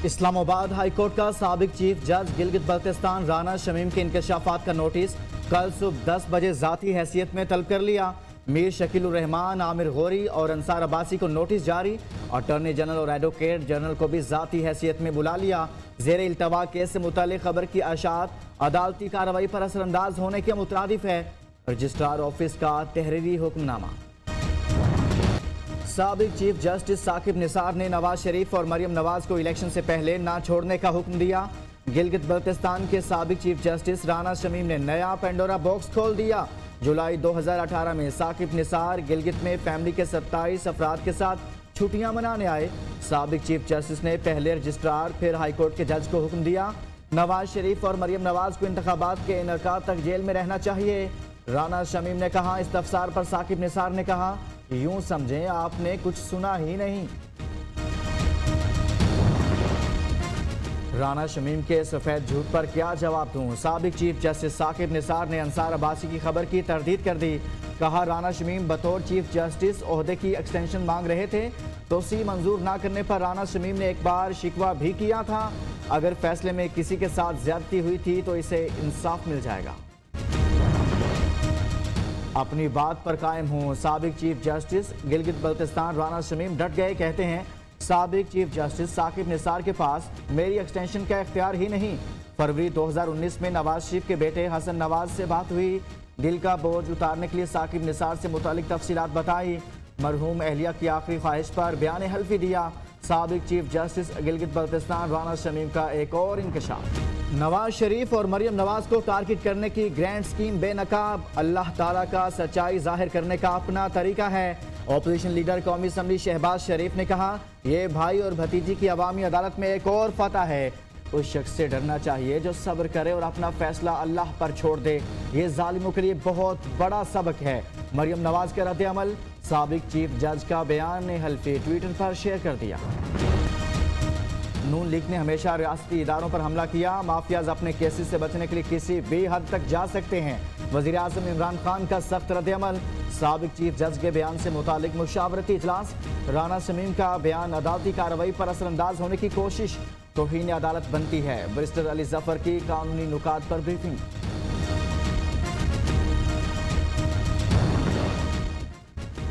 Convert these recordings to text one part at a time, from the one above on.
Islamabad high court का साबिक chief जज गिलगित बल्तिस्तान राना शमीम के इंकशाफात का नोटिस कल सुबह 10 बजे जाती हैसियत में तलब कर लिया। मीर शकील उर रहमान, आमिर गौरी और अंसार अब्बासी को नोटिस जारी। अटॉर्नी जनरल और एडवोकेट जनरल को भी जाती हैसियत में बुला लिया। जेर इल्तवा केस से मुतालिक खबर की अशात अदालती कार्रवाई पर असरअंदाज होने के मुतरादिफ है। रजिस्ट्रार ऑफिस का तहरीरी हुक्मनामा। साबिक चीफ जस्टिस साकिब निसार ने नवाज शरीफ और मरियम नवाज को इलेक्शन से पहले ना छोड़ने का हुक्म दिया। गिलगित बल्तिस्तान के साबिक चीफ जस्टिस राना शमीम ने नया पेंडोरा बॉक्स खोल दिया। जुलाई 2018 में साकिब निसार गिलगित में फैमिली के 27 अफराद के साथ छुट्टियां मनाने आए। साबिक चीफ जस्टिस ने पहले रजिस्ट्रार फिर हाईकोर्ट के जज को हुक्म दिया, नवाज शरीफ और मरियम नवाज को इंतखाबात के इनकाद तक जेल में रहना चाहिए। राना शमीम ने कहा, इस्तफसार पर साकिब निसार ने कहा, यूं समझें आपने कुछ सुना ही नहीं। राना शमीम के सफेद झूठ पर क्या जवाब दूं? साबिक चीफ जस्टिस साकिब निसार ने अंसार अब्बासी की खबर की तरदीद कर दी। कहा, राना शमीम बतौर चीफ जस्टिस ओहदे की एक्सटेंशन मांग रहे थे, तोसी मंजूर ना करने पर राना शमीम ने एक बार शिकवा भी किया था। अगर फैसले में किसी के साथ ज्यादती हुई थी तो इसे इंसाफ मिल जाएगा। अपनी बात पर कायम हूं। साबिक चीफ जस्टिस गिलगित बल्तिस्तान राना शमीम डट गए। कहते हैं, साबिक चीफ जस्टिस साकिब निसार के पास मेरी एक्सटेंशन का इख्तियार ही नहीं। फरवरी 2019 में नवाज शरीफ के बेटे हसन नवाज से बात हुई। दिल का बोझ उतारने के लिए साकिब निसार से मुतालिक तफसीलात बताई। मरहूम अहलिया की आखिरी ख्वाहिश पर बयान हल्फी दिया। साबिक चीफ जस्टिस गिलगित बल्तिस्तान राना शमीम का एक और इंकशाफ। नवाज शरीफ और मरियम नवाज को टारगेट करने की ग्रैंड स्कीम बेनकाब। अल्लाह ताला का सच्चाई जाहिर करने का अपना तरीका है। ऑपोजिशन लीडर कौमी असम्बली शहबाज शरीफ ने कहा, यह भाई और भतीजी की अवामी अदालत में एक और फतह है। उस शख्स से डरना चाहिए जो सब्र करे और अपना फैसला अल्लाह पर छोड़ दे। ये जालिमों के लिए बहुत बड़ा सबक है। मरियम नवाज का रद्द अमल। साबिक चीफ जज का बयान ने हल्फी ट्विटर पर शेयर कर दिया। नून लीग ने हमेशा रियासती इदारों पर हमला किया। माफियाज अपने केसेस से बचने के लिए किसी भी हद तक जा सकते हैं। वजीर आज़म इमरान खान का सख्त रद्द अमल। साबिक चीफ जज के बयान से मुतालिक मुशावरती इजलास। राना शमीम का बयान अदालती कार्रवाई पर असरअंदाज होने की कोशिश। तौहीन अदालत बनती है। बैरिस्टर अली जफर की कानूनी नुकात पर ब्रीफिंग।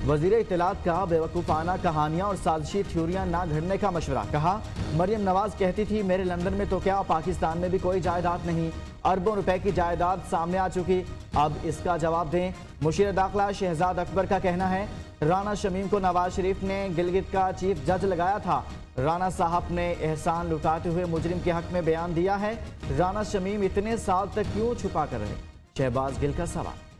वजीर इत्तलात का बेवकूफ़ाना कहानियां और साजिशी थ्योरियां ना घड़ने का मशवरा। कहा, मरियम नवाज कहती थी मेरे लंदन में तो क्या पाकिस्तान में भी कोई जायदाद नहीं। अरबों रुपए की जायदाद सामने आ चुकी। अब इसका जवाब दें। मुशीर दाखिला शहजाद अकबर का कहना है, राना शमीम को नवाज शरीफ ने गिलगित का चीफ जज लगाया था। राना साहब ने एहसान लुटाते हुए मुजरिम के हक में बयान दिया है। राना शमीम इतने साल तक क्यों छुपा कर रहे? शहबाज गिल का सवाल।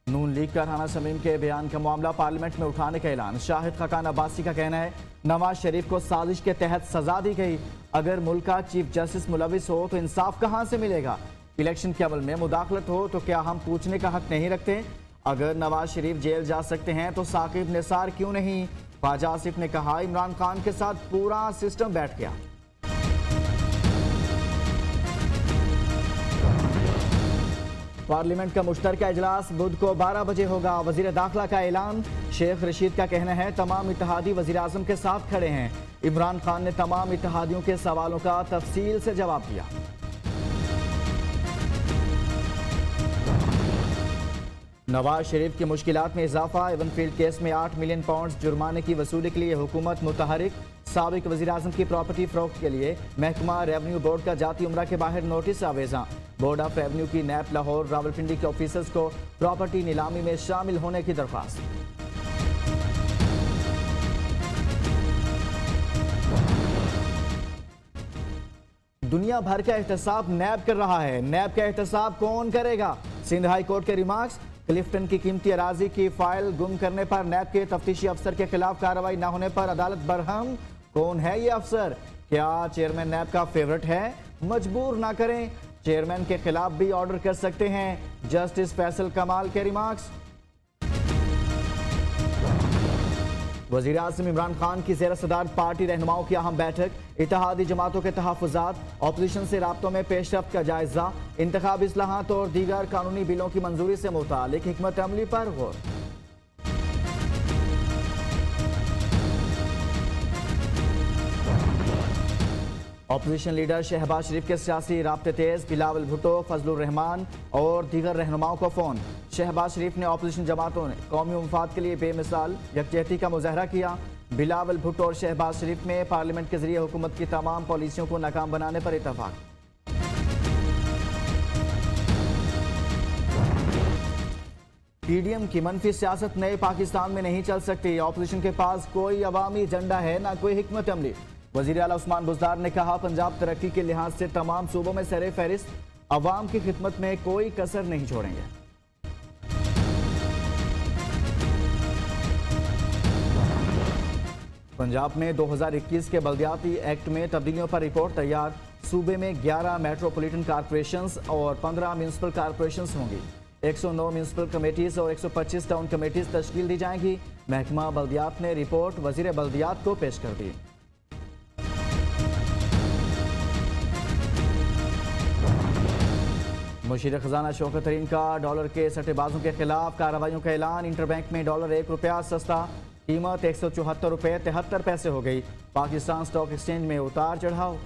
नून लीग का राना शमीम के बयान का मामला पार्लियामेंट में उठाने का ऐलान। शाहिद खकान अब्बासी का कहना है, नवाज शरीफ को साजिश के तहत सजा दी गई। अगर मुल्क का चीफ जस्टिस मुलविस हो तो इंसाफ कहां से मिलेगा? इलेक्शन के अमल में मुदाखलत हो तो क्या हम पूछने का हक नहीं रखते? अगर नवाज शरीफ जेल जा सकते हैं तो साकिब निसार क्यों नहीं? ख्वाजा आसिफ ने कहा, इमरान खान के साथ पूरा सिस्टम बैठ गया। पार्लियामेंट का मुश्तरका इजलास बुध को 12 बजे होगा। वजीर दाखिला का ऐलान। शेख रशीद का कहना है, तमाम इत्तेहादी वजीर आजम के साथ खड़े हैं। इमरान खान ने तमाम इत्तेहादियों के सवालों का तफसील से जवाब दिया। नवाज शरीफ की मुश्किलात में इजाफा। एवनफील्ड केस में 8 मिलियन पाउंड जुर्माने की वसूली के लिए हुकूमत मुतहरिक। साबिक वजीर आजम की प्रॉपर्टी फरोख्त के लिए महकमा रेवन्यू बोर्ड का जाती उमरा के बाहर नोटिस आवेजा। बोर्ड ऑफ रेवन्यू की नैब लाहौर रावलपिंडी के ऑफिसर्स को प्रॉपर्टी नीलामी में शामिल होने की दरख्वास्त। दुनिया भर का एहतसाब नैब कर रहा है। नैब का एहतसाब कौन करेगा? सिंध हाई कोर्ट के रिमार्क्स। क्लिफ्टन की कीमती अराजी की फाइल गुम करने पर नैब के तफ्तीशी अफसर के खिलाफ कार्रवाई न होने पर अदालत बरहम। कौन है ये अफसर? क्या चेयरमैन नैब का फेवरेट है? मजबूर ना करें, चेयरमैन के खिलाफ भी ऑर्डर कर सकते हैं। जस्टिस फैसल कमाल के रिमार्क्स। वजीर आज़म इमरान खान की ज़ेर सदारत पार्टी रहनुमाओं की अहम बैठक। इत्तेहादी जमातों के तहफ़्फ़ुज़ात, ऑपोजिशन से राब्तों में पेशरफ्त का जायजा, इंतखाबी इस्लाहात और दीगर कानूनी बिलों की मंजूरी से मुतालिक हिकमत अमली पर गौर। अपोजिशन लीडर शहबाज शरीफ के सियासी राब्ते तेज, बिलावल भुट्टो, फजलुर रहमान और दीगर रहनुमाओं को फ़ोन। शहबाज शरीफ ने अपोजिशन जमातों ने कौमी मफाद के लिए बेमिसाल यकजहती का मुजाहरा किया। बिलावल भुट्टो और शहबाज शरीफ में पार्लियामेंट के जरिए हुकूमत की तमाम पॉलिसियों को नाकाम बनाने पर इतफाक। पीडीएम की मनफी सियासत नए पाकिस्तान में नहीं चल सकती। अपोजिशन के पास कोई अवामी एजेंडा है ना कोई हिकमत अमली। वजीर आला उस्मान बुज़दार ने कहा, पंजाब तरक्की के लिहाज से तमाम सूबों में सरे फहरिस्त, अवाम की खिदमत में कोई कसर नहीं छोड़ेंगे। पंजाब में 2021 के बल्दियाती एक्ट में तब्दीलियों पर रिपोर्ट तैयार। सूबे में 11 मेट्रोपॉलिटन कॉरपोरेशंस और 15 म्यूनिसिपल कॉरपोरेशंस होंगी। 109 म्यूनिसिपल कमेटीज और 125 टाउन कमेटीज तश्कील दी जाएंगी। महकमा बल्दियात ने रिपोर्ट वजीर बल्दियात को पेश कर दी। मुशीर खजाना शौकत तरीन का डॉलर के सट्टेबाजों के खिलाफ कार्रवाइयों का ऐलान। इंटरबैंक में डॉलर ₹1 सस्ता, कीमत 174 रुपये 73 पैसे हो गई। पाकिस्तान स्टॉक एक्सचेंज में उतार चढ़ाव।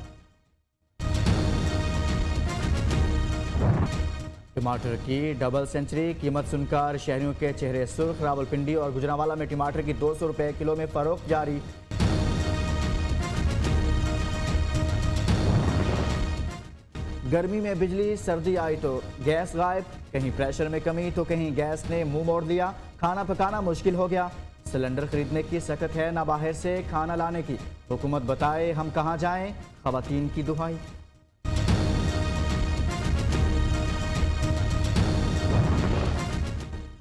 टमाटर की डबल सेंचुरी, कीमत सुनकर शहरियों के चेहरे सुर्ख। रावलपिंडी और गुजरांवाला में टमाटर की 200 रुपये किलो में फरोख्त जारी। गर्मी में बिजली, सर्दी आई तो गैस गायब। कहीं प्रेशर में कमी तो कहीं गैस ने मुंह मोड़ लिया। खाना पकाना मुश्किल हो गया। सिलेंडर खरीदने की सकत है ना बाहर से खाना लाने की। हुकूमत बताए हम कहां जाएं, खवातीन की दुहाई।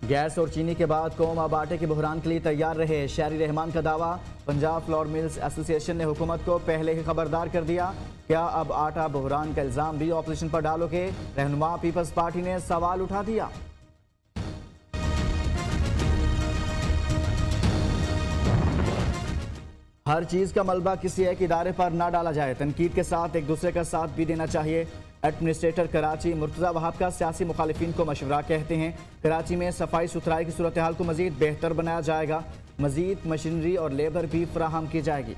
गैस और चीनी के बाद कौम अब आटे के बहरान के लिए तैयार रहे। शहरी रहमान का दावा। पंजाब फ्लोर मिल्स एसोसिएशन ने हुकूमत को पहले ही खबरदार कर दिया। क्या अब आटा बहरान का इल्जाम भी ऑपोजिशन पर डालोगे? रहनुमा पीपल्स पार्टी ने सवाल उठा दिया। हर चीज का मलबा किसी एक इदारे पर ना डाला जाए। तनकीद के साथ एक दूसरे का साथ भी देना चाहिए। एडमिनिस्ट्रेटर कराची मुर्तज़ा वहाब का सियासी मुखालिफिन को मशवरा। कहते हैं कराची में सफाई सुथराई की सूरत हाल को मजीद बेहतर बनाया जाएगा। मजीद मशीनरी और लेबर भी फराहम की जाएगी।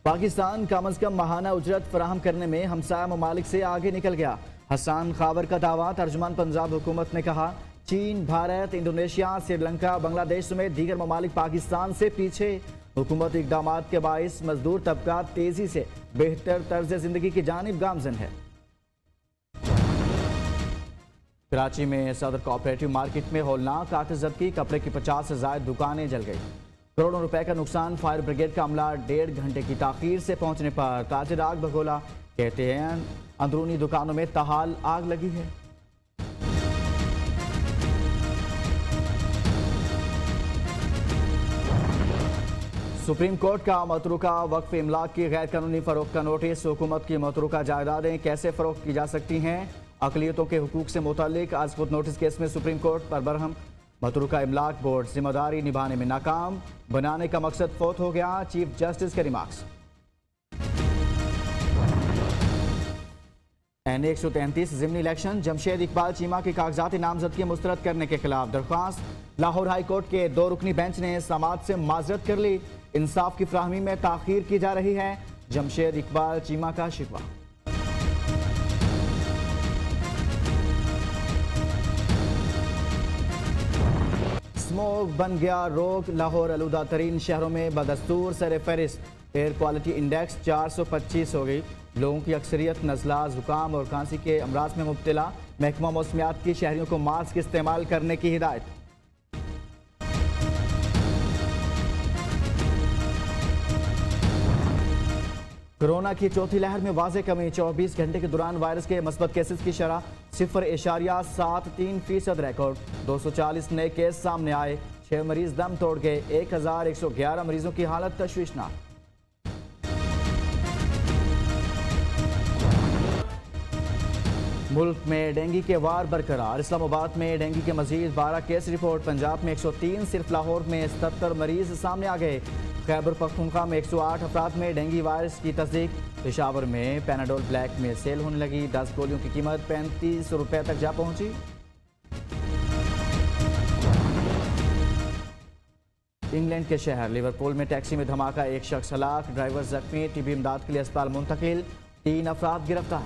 पाकिस्तान कम अज कम माहाना उजरत फराहम करने में हमसाया ममालिक से आगे निकल गया। हसन खावर का दावा। तर्जुमान पंजाब हुकूमत ने कहा, चीन, भारत, इंडोनेशिया, श्रीलंका, बांग्लादेश समेत दीगर ममालिक पाकिस्तान से पीछे। हुकूमती इक़दामात के बाइस मजदूर तबका तेजी से बेहतर तर्ज जिंदगी की जानिब गामजन है। कराची में सदर कोऑपरेटिव मार्केट में होलनाक आतिश ज़दगी। कपड़े की 50 से ज़ायद दुकानें जल गई। करोड़ों रुपए का नुकसान। फायर ब्रिगेड का अमला 1.5 घंटे की ताखीर से पहुंचने पर ताजिर आग भगोला। कहते हैं अंदरूनी दुकानों में ताहाल आग लगी है। सुप्रीम कोर्ट का मतरूका वक्फ इमलाक की गैर कानूनी फरोख्त का नोटिस। हुकूमत की मतरूका जायदादें कैसे फरोख्त की जा सकती हैं? अकलियतों के हुकूक से मुतालिक आज खुद नोटिस केस में सुप्रीम कोर्ट पर बरहम। मतरूका इमलाक बोर्ड जिम्मेदारी निभाने में नाकाम। बनाने का मकसद फौत हो गया। चीफ जस्टिस के रिमार्क्स। NA 133 ज़िमनी इलेक्शन। जमशेद इकबाल चीमा की कागजाती नामजदगी मुस्तरद करने के खिलाफ दरख्वास्त। लाहौर हाई कोर्ट के 2 रुकनी बेंच ने समाअत से माजरत कर ली। इंसाफ की फ्राहमी में ताखीर की जा रही है। जमशेद इकबाल चीमा का शिकवा। स्मोक बन गया रोग। लाहौर आलूदा तरीन शहरों में बदस्तूर सर फहरिस्त। एयर क्वालिटी इंडेक्स 425 हो गई। लोगों की अक्सरियत नज़ला, जुकाम और खांसी के अमराज में मुब्तला। महकमा मौसमियात की शहरियों को मास्क इस्तेमाल करने की हिदायत। कोरोना की चौथी लहर में वाज़े कमी। 24 घंटे के दौरान वायरस के मस्बत केसेस की शरह 0.73% रिकॉर्ड। 240 नए केस सामने आए। 6 मरीज दम तोड़ गए। 1111 मरीजों की हालत तशवीशनाक। मुल्क में डेंगू के वार बरकरार। इस्लामाबाद में डेंगू के मजीद 12 केस रिपोर्ट। पंजाब में 103, सिर्फ लाहौर में 77 मरीज सामने आ गए। खैबर पख्तूनख्वा में 108 अफराद में डेंगू वायरस की तस्दीक। पेशावर में पैनाडोल ब्लैक में सेल होने लगी। 10 गोलियों की कीमत 35 रुपए तक जा पहुंची। इंग्लैंड के शहर लिवरपूल में टैक्सी में धमाका, एक शख्स हलाक, ड्राइवर जख्मी, टीबी इमदाद के लिए अस्पताल मुंतकिल, 3 अफराद गिरफ्तार।